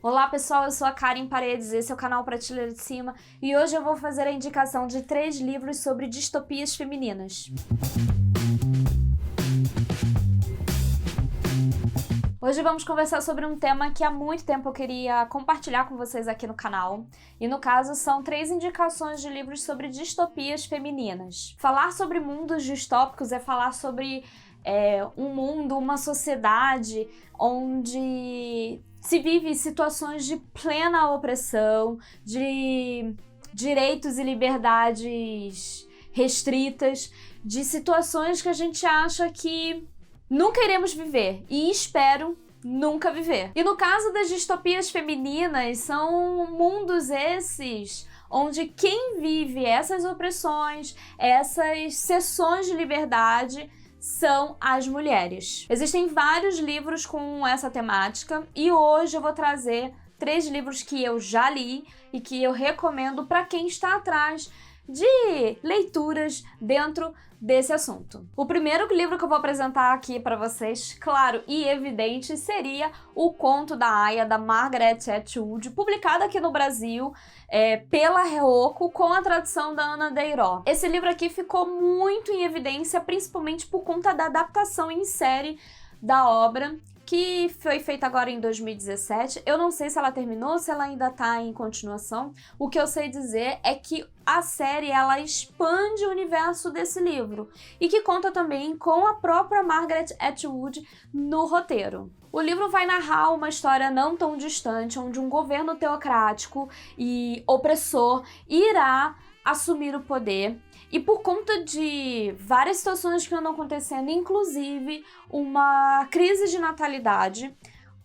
Olá pessoal, eu sou a Karen Paredes, esse é o canal Prateleira de Cima e hoje eu vou fazer a indicação de 3 livros sobre distopias femininas. Hoje vamos conversar sobre um tema que há muito tempo eu queria compartilhar com vocês aqui no canal. E no caso são 3 indicações de livros sobre distopias femininas. Falar sobre mundos distópicos é falar sobre um mundo, uma sociedade onde se vive situações de plena opressão, de direitos e liberdades restritas, de situações que a gente acha que nunca iremos viver e espero nunca viver. E no caso das distopias femininas, são mundos esses onde quem vive essas opressões, essas seções de liberdade, são as mulheres. Existem vários livros com essa temática e hoje eu vou trazer 3 livros que eu já li e que eu recomendo para quem está atrás de leituras dentro desse assunto. O primeiro livro que eu vou apresentar aqui para vocês, claro e evidente, seria O Conto da Aya, da Margaret Atwood, publicado aqui no Brasil pela Reuoco, com a tradução da Ana Deiró. Esse livro aqui ficou muito em evidência, principalmente por conta da adaptação em série da obra, que foi feita agora em 2017. Eu não sei se ela terminou, se ela ainda tá em continuação. O que eu sei dizer é que a série, ela expande o universo desse livro e que conta também com a própria Margaret Atwood no roteiro. O livro vai narrar uma história não tão distante, onde um governo teocrático e opressor irá assumir o poder. E por conta de várias situações que andam acontecendo, inclusive uma crise de natalidade,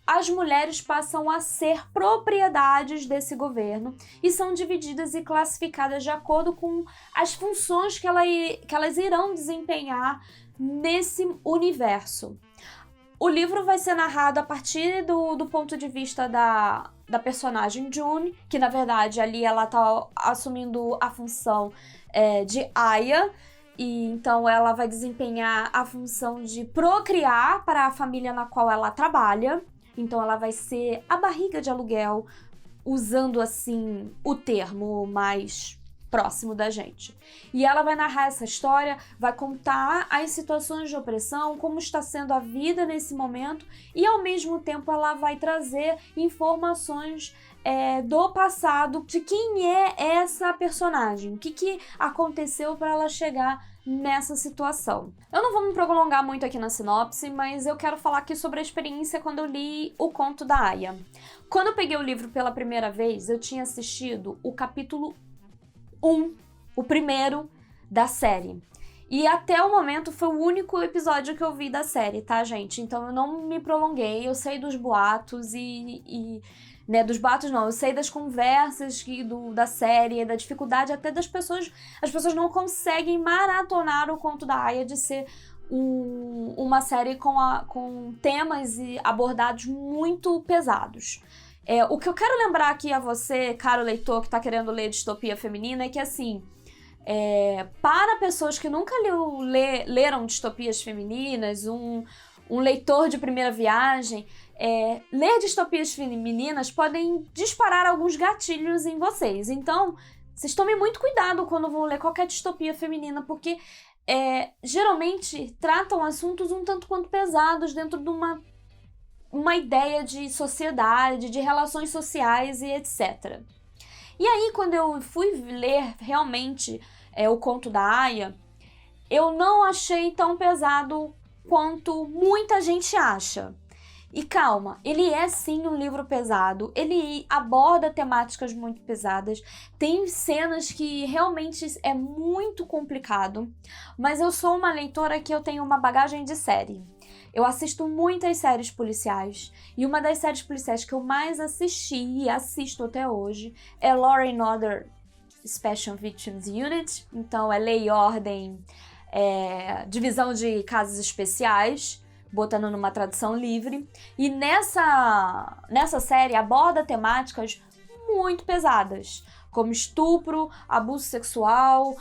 as mulheres passam a ser propriedades desse governo e são divididas e classificadas de acordo com as funções que elas irão desempenhar nesse universo. O livro vai ser narrado a partir do ponto de vista da personagem June, que na verdade ali ela tá assumindo a função de Aya, e então ela vai desempenhar a função de procriar para a família na qual ela trabalha. Então ela vai ser a barriga de aluguel, usando assim o termo mais próximo da gente. E ela vai narrar essa história, vai contar as situações de opressão, como está sendo a vida nesse momento, e ao mesmo tempo ela vai trazer informações do passado, de quem é essa personagem, o que aconteceu para ela chegar nessa situação. Eu não vou me prolongar muito aqui na sinopse, mas eu quero falar aqui sobre a experiência quando eu li O Conto da Aya. Quando eu peguei o livro pela primeira vez, eu tinha assistido o capítulo 1, o primeiro da série. E até o momento foi o único episódio que eu vi da série, tá, gente? Então eu não me prolonguei, eu sei dos boatos dos boatos não, eu sei das conversas da série, da dificuldade até das pessoas. As pessoas não conseguem maratonar O Conto da Aya de ser uma série com temas abordados muito pesados. O que eu quero lembrar aqui a você, caro leitor que tá querendo ler distopia feminina, é que assim, para pessoas que nunca leram distopias femininas, um leitor de primeira viagem, ler distopias femininas podem disparar alguns gatilhos em vocês. Então, vocês tomem muito cuidado quando vão ler qualquer distopia feminina, porque geralmente tratam assuntos um tanto quanto pesados dentro de uma ideia de sociedade, de relações sociais e etc. E aí, quando eu fui ler realmente O Conto da Aya, eu não achei tão pesado quanto muita gente acha. E calma, ele é sim um livro pesado, ele aborda temáticas muito pesadas, tem cenas que realmente é muito complicado, mas eu sou uma leitora que eu tenho uma bagagem de série. Eu assisto muitas séries policiais, e uma das séries policiais que eu mais assisti e assisto até hoje é Law & Order Special Victims Unit, então é Lei e Ordem, Divisão de Casos Especiais, botando numa tradução livre. E nessa série aborda temáticas muito pesadas, como estupro, abuso sexual,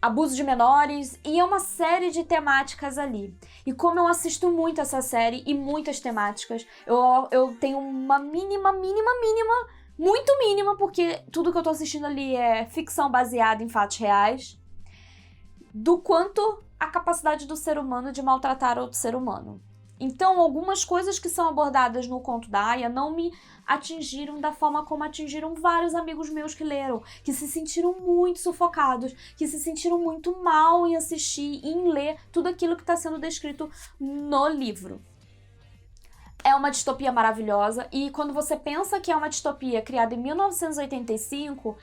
abuso de menores, e é uma série de temáticas ali. E como eu assisto muito essa série e muitas temáticas, eu tenho uma muito mínima, porque tudo que eu tô assistindo ali é ficção baseada em fatos reais, do quanto a capacidade do ser humano de maltratar outro ser humano. Então, algumas coisas que são abordadas no conto da Aya não me atingiram da forma como atingiram vários amigos meus que leram, que se sentiram muito sufocados, que se sentiram muito mal em assistir e em ler tudo aquilo que está sendo descrito no livro. É uma distopia maravilhosa, e quando você pensa que é uma distopia criada em 1985,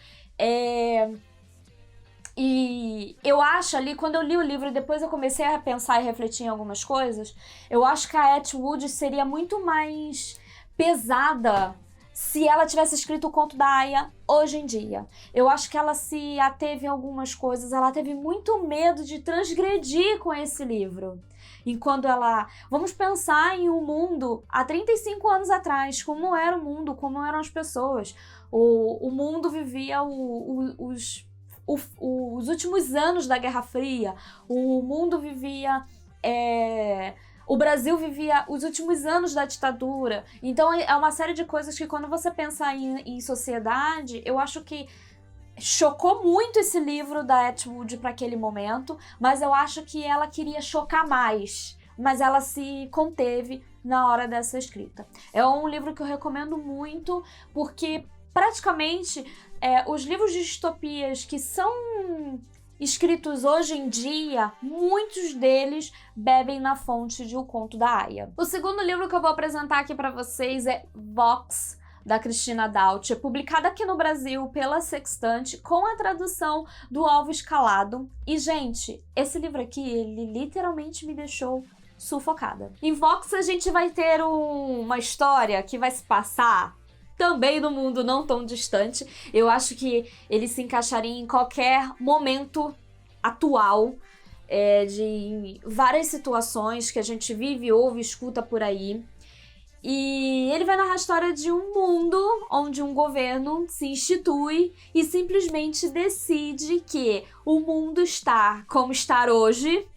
e eu acho ali, quando eu li o livro e depois eu comecei a pensar e refletir em algumas coisas, eu acho que a Atwood seria muito mais pesada se ela tivesse escrito o conto da Aya hoje em dia. Eu acho que ela se ateve em algumas coisas, ela teve muito medo de transgredir com esse livro. E quando ela... Vamos pensar em um mundo há 35 anos atrás, como era o mundo, como eram as pessoas. O mundo vivia os últimos anos da Guerra Fria, o mundo vivia... O Brasil vivia os últimos anos da ditadura. Então é uma série de coisas que, quando você pensa em sociedade, eu acho que chocou muito esse livro da Atwood para aquele momento, mas eu acho que ela queria chocar mais, mas ela se conteve na hora dessa escrita. É um livro que eu recomendo muito, porque praticamente os livros de distopias que são escritos hoje em dia, muitos deles bebem na fonte de O Conto da Aya. O segundo livro que eu vou apresentar aqui para vocês é Vox, da Cristina Dalty, publicada aqui no Brasil pela Sextante, com a tradução do Alves Calado. E, gente, esse livro aqui, ele literalmente me deixou sufocada. Em Vox a gente vai ter uma história que vai se passar também no mundo não tão distante. Eu acho que ele se encaixaria em qualquer momento atual, de várias situações que a gente vive, ouve, escuta por aí. E ele vai narrar a história de um mundo onde um governo se institui e simplesmente decide que o mundo está como está hoje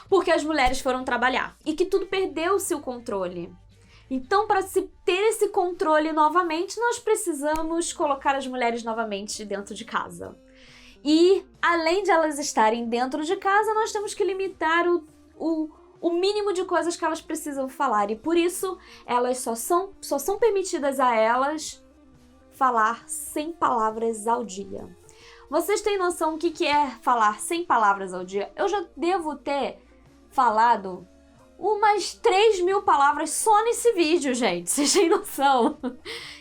porque as mulheres foram trabalhar e que tudo perdeu-se o controle. Então, para se ter esse controle novamente, nós precisamos colocar as mulheres novamente dentro de casa. E, além de elas estarem dentro de casa, nós temos que limitar o mínimo de coisas que elas precisam falar. E, por isso, elas só são permitidas a elas falar 100 palavras ao dia. Vocês têm noção do que é falar 100 palavras ao dia? Eu já devo ter falado umas 3.000 palavras só nesse vídeo, gente. Vocês têm noção?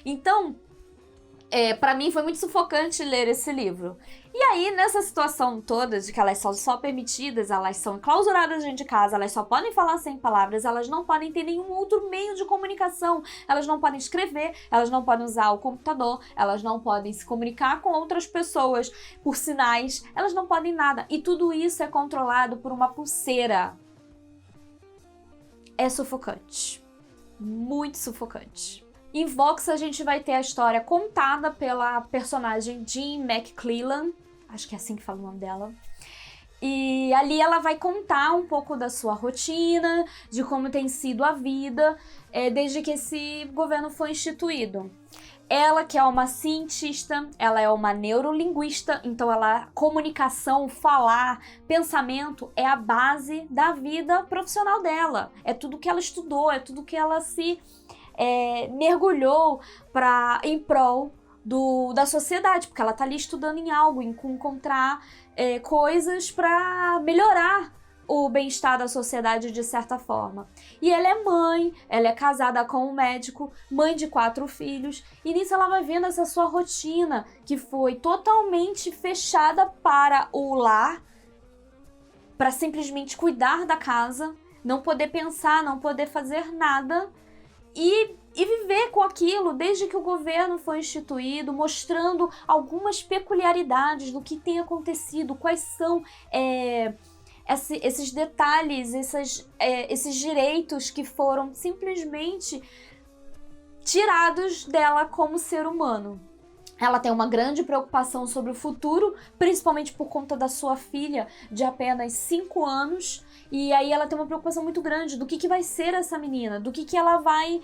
Então, pra mim foi muito sufocante ler esse livro. E aí, nessa situação toda de que elas são só permitidas, elas são clausuradas dentro de casa, elas só podem falar 100 palavras, elas não podem ter nenhum outro meio de comunicação, elas não podem escrever, elas não podem usar o computador, elas não podem se comunicar com outras pessoas por sinais, elas não podem nada. E tudo isso é controlado por uma pulseira. É sufocante. Muito sufocante. Em Vox a gente vai ter a história contada pela personagem Jean McClellan, acho que é assim que fala o nome dela. E ali ela vai contar um pouco da sua rotina, de como tem sido a vida desde que esse governo foi instituído. Ela, que é uma cientista, ela é uma neurolinguista, então comunicação, falar, pensamento é a base da vida profissional dela. É tudo que ela estudou, é tudo que ela se mergulhou em prol da sociedade, porque ela tá ali estudando em algo, em encontrar coisas para melhorar o bem-estar da sociedade de certa forma. E ela é mãe, ela é casada com um médico, mãe de 4 filhos, e nisso ela vai vendo essa sua rotina, que foi totalmente fechada para o lar, para simplesmente cuidar da casa, não poder pensar, não poder fazer nada, e viver com aquilo desde que o governo foi instituído, mostrando algumas peculiaridades do que tem acontecido, quais são esses detalhes, esses direitos que foram simplesmente tirados dela como ser humano. Ela tem uma grande preocupação sobre o futuro, principalmente por conta da sua filha de apenas 5 anos. E aí ela tem uma preocupação muito grande do que vai ser essa menina, do que ela vai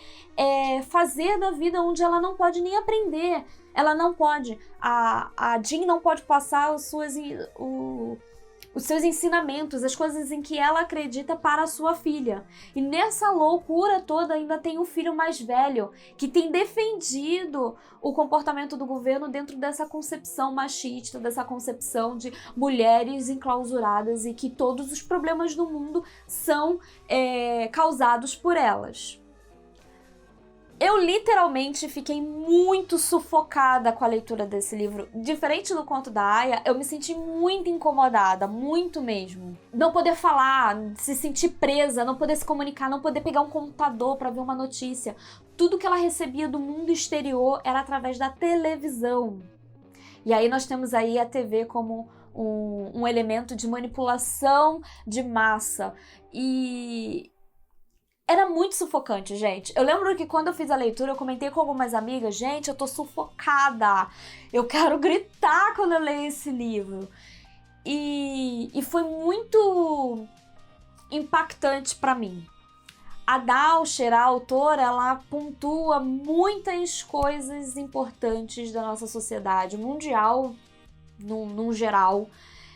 fazer da vida, onde ela não pode nem aprender. Ela não pode. A Jean não pode passar os seus ensinamentos, as coisas em que ela acredita para a sua filha. E nessa loucura toda ainda tem um filho mais velho que tem defendido o comportamento do governo dentro dessa concepção machista, dessa concepção de mulheres enclausuradas e que todos os problemas do mundo são causados por elas. Eu literalmente fiquei muito sufocada com a leitura desse livro. Diferente do conto da Aya, eu me senti muito incomodada, muito mesmo. Não poder falar, se sentir presa, não poder se comunicar, não poder pegar um computador para ver uma notícia. Tudo que ela recebia do mundo exterior era através da televisão. E aí nós temos aí a TV como um elemento de manipulação de massa. E era muito sufocante, gente. Eu lembro que quando eu fiz a leitura, eu comentei com algumas amigas, gente, eu tô sufocada. Eu quero gritar quando eu leio esse livro. E foi muito impactante pra mim. A Dauscher, a autora, ela pontua muitas coisas importantes da nossa sociedade mundial, num geral.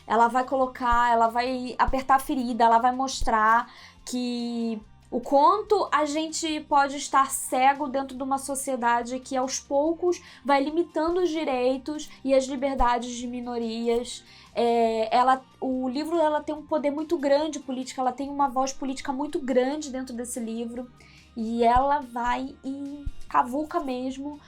Ela vai colocar, ela vai apertar a ferida, ela vai mostrar que o quanto a gente pode estar cego dentro de uma sociedade que aos poucos vai limitando os direitos e as liberdades de minorias. O livro ela tem um poder muito grande político, ela tem uma voz política muito grande dentro desse livro e ela vai e cavuca mesmo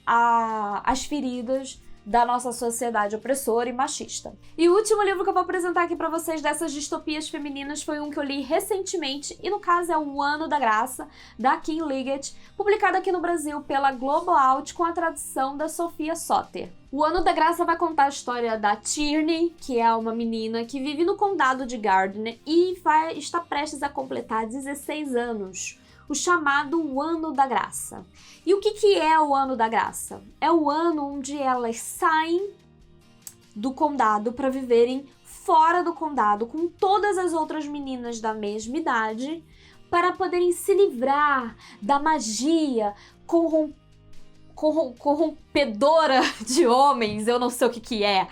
as feridas da nossa sociedade opressora e machista. E o último livro que eu vou apresentar aqui pra vocês dessas distopias femininas foi um que eu li recentemente, e no caso é O Ano da Graça, da Kim Liggett, publicado aqui no Brasil pela Globo Out com a tradução da Sofia Soter. O Ano da Graça vai contar a história da Tierney, que é uma menina que vive no condado de Gardner e está prestes a completar 16 anos. O chamado Ano da Graça. E o que é o Ano da Graça? É o ano onde elas saem do condado para viverem fora do condado com todas as outras meninas da mesma idade para poderem se livrar da magia corrompedora de homens, eu não sei o que é.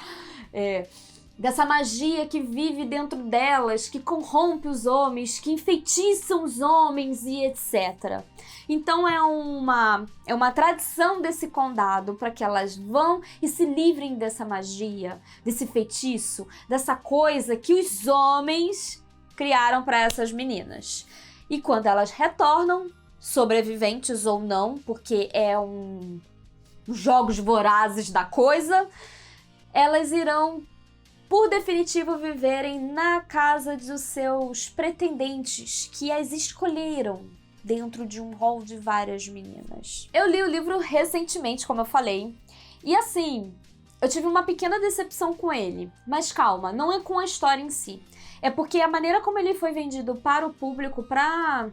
Dessa magia que vive dentro delas, que corrompe os homens, que enfeitiçam os homens e etc. Então é uma tradição desse condado para que elas vão e se livrem dessa magia, desse feitiço, dessa coisa que os homens criaram para essas meninas. E quando elas retornam, sobreviventes ou não, porque jogos vorazes da coisa, elas irão por definitivo viverem na casa dos seus pretendentes que as escolheram dentro de um hall de várias meninas. Eu li o livro recentemente, como eu falei, e assim, eu tive uma pequena decepção com ele, mas calma, não é com a história em si, é porque a maneira como ele foi vendido para o público, para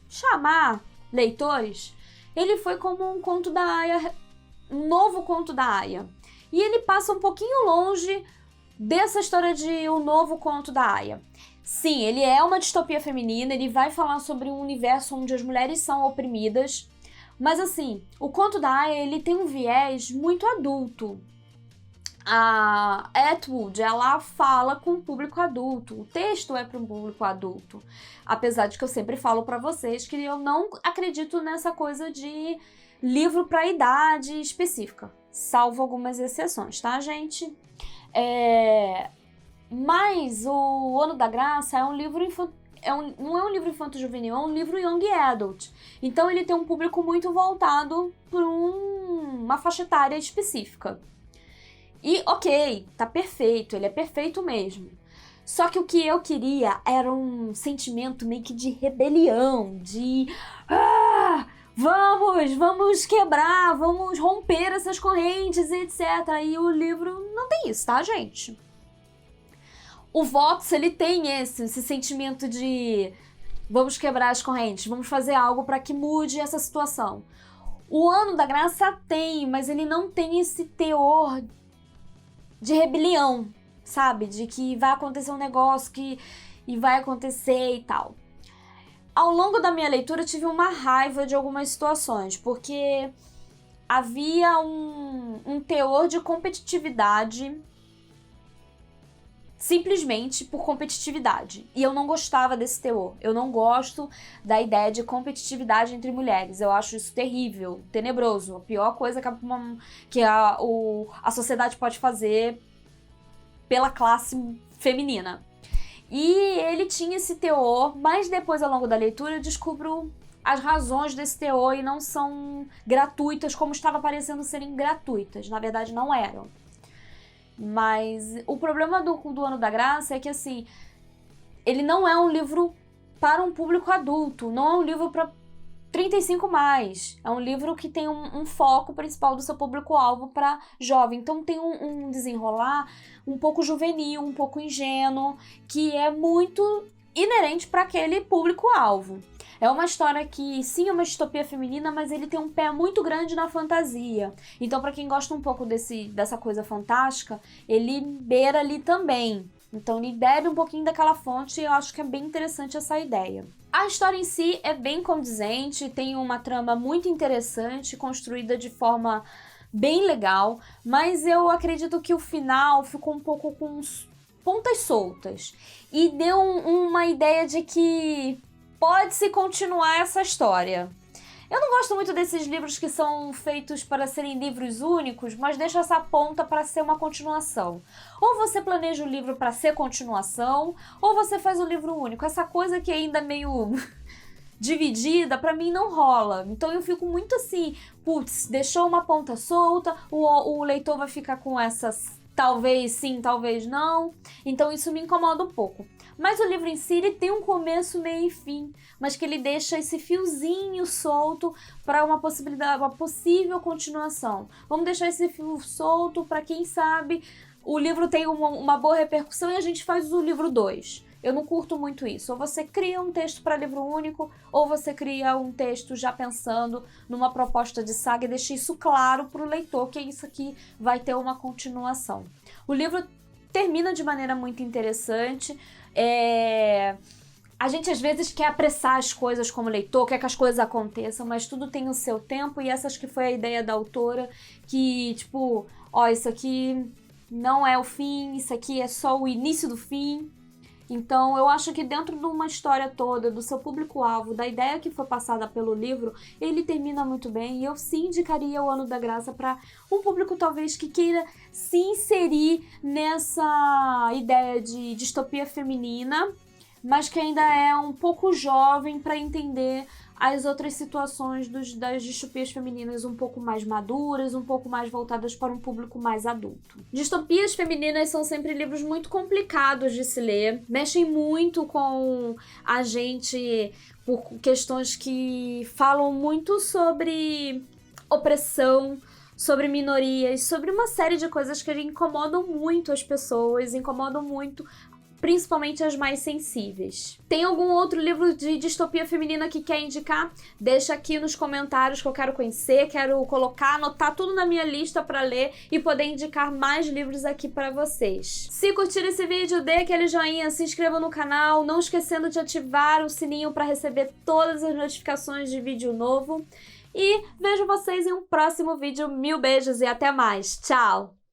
chamar leitores, ele foi como um conto da Aya, um novo conto da Aya, e ele passa um pouquinho longe dessa história de O Novo Conto da Aya. Sim, ele é uma distopia feminina, ele vai falar sobre um universo onde as mulheres são oprimidas, mas assim, o conto da Aya, ele tem um viés muito adulto. A Atwood, ela fala com o público adulto, o texto é para um público adulto, apesar de que eu sempre falo para vocês que eu não acredito nessa coisa de livro para idade específica, salvo algumas exceções, tá, gente? Mas o Ano da Graça é um livro não é um livro infanto-juvenil, é um livro young adult. Então ele tem um público muito voltado para uma faixa etária específica. E ok, tá perfeito, ele é perfeito mesmo. Só que o que eu queria era um sentimento meio que de rebelião, de vamos quebrar, vamos romper essas correntes, etc. E o livro não tem isso, tá, gente? O Vox, ele tem esse sentimento de vamos quebrar as correntes, vamos fazer algo para que mude essa situação. O Ano da Graça tem, mas ele não tem esse teor de rebelião, sabe? De que vai acontecer um negócio e vai acontecer e tal. Ao longo da minha leitura eu tive uma raiva de algumas situações, porque havia um teor de competitividade simplesmente por competitividade. E eu não gostava desse teor. Eu não gosto da ideia de competitividade entre mulheres. Eu acho isso terrível, tenebroso. A pior coisa que a sociedade pode fazer pela classe feminina. E ele tinha esse teor, mas depois, ao longo da leitura, eu descubro as razões desse teor e não são gratuitas como estava parecendo serem gratuitas. Na verdade, não eram. Mas o problema do Ano da Graça é que, assim, ele não é um livro para um público adulto, não é um livro para 35+. É um livro que tem um foco principal do seu público-alvo para jovem. Então tem um desenrolar um pouco juvenil, um pouco ingênuo, que é muito inerente para aquele público-alvo. É uma história que, sim, é uma distopia feminina, mas ele tem um pé muito grande na fantasia. Então, para quem gosta um pouco dessa coisa fantástica, ele beira ali também. Então, ele bebe um pouquinho daquela fonte e eu acho que é bem interessante essa ideia. A história em si é bem condizente, tem uma trama muito interessante, construída de forma bem legal, mas eu acredito que o final ficou um pouco com pontas soltas. E deu uma ideia de que pode-se continuar essa história. Eu não gosto muito desses livros que são feitos para serem livros únicos, mas deixa essa ponta para ser uma continuação. Ou você planeja o livro para ser continuação, ou você faz o livro único. Essa coisa que ainda é meio dividida, para mim não rola. Então eu fico muito assim, putz, deixou uma ponta solta, o leitor vai ficar com essas talvez sim, talvez não. Então isso me incomoda um pouco. Mas o livro em si, ele tem um começo, meio e fim, mas que ele deixa esse fiozinho solto para uma possível continuação. Vamos deixar esse fio solto para quem sabe o livro tem uma boa repercussão e a gente faz o livro 2. Eu não curto muito isso. Ou você cria um texto para livro único, ou você cria um texto já pensando numa proposta de saga e deixa isso claro para o leitor que isso aqui vai ter uma continuação. O livro termina de maneira muito interessante. A gente às vezes quer apressar as coisas como leitor, quer que as coisas aconteçam, mas tudo tem o seu tempo e essa acho que foi a ideia da autora, que tipo, ó, isso aqui não é o fim, isso aqui é só o início do fim. Então eu acho que dentro de uma história toda, do seu público-alvo, da ideia que foi passada pelo livro, ele termina muito bem e eu sim indicaria o Ano da Graça para um público talvez que queira se inserir nessa ideia de distopia feminina, mas que ainda é um pouco jovem para entender as outras situações das distopias femininas um pouco mais maduras, um pouco mais voltadas para um público mais adulto. Distopias femininas são sempre livros muito complicados de se ler, mexem muito com a gente por questões que falam muito sobre opressão, sobre minorias, sobre uma série de coisas que incomodam muito as pessoas, incomodam muito principalmente as mais sensíveis. Tem algum outro livro de distopia feminina que quer indicar? Deixa aqui nos comentários que eu quero conhecer, quero colocar, anotar tudo na minha lista para ler e poder indicar mais livros aqui para vocês. Se curtir esse vídeo, dê aquele joinha, se inscreva no canal, não esquecendo de ativar o sininho para receber todas as notificações de vídeo novo. E vejo vocês em um próximo vídeo. Mil beijos e até mais. Tchau!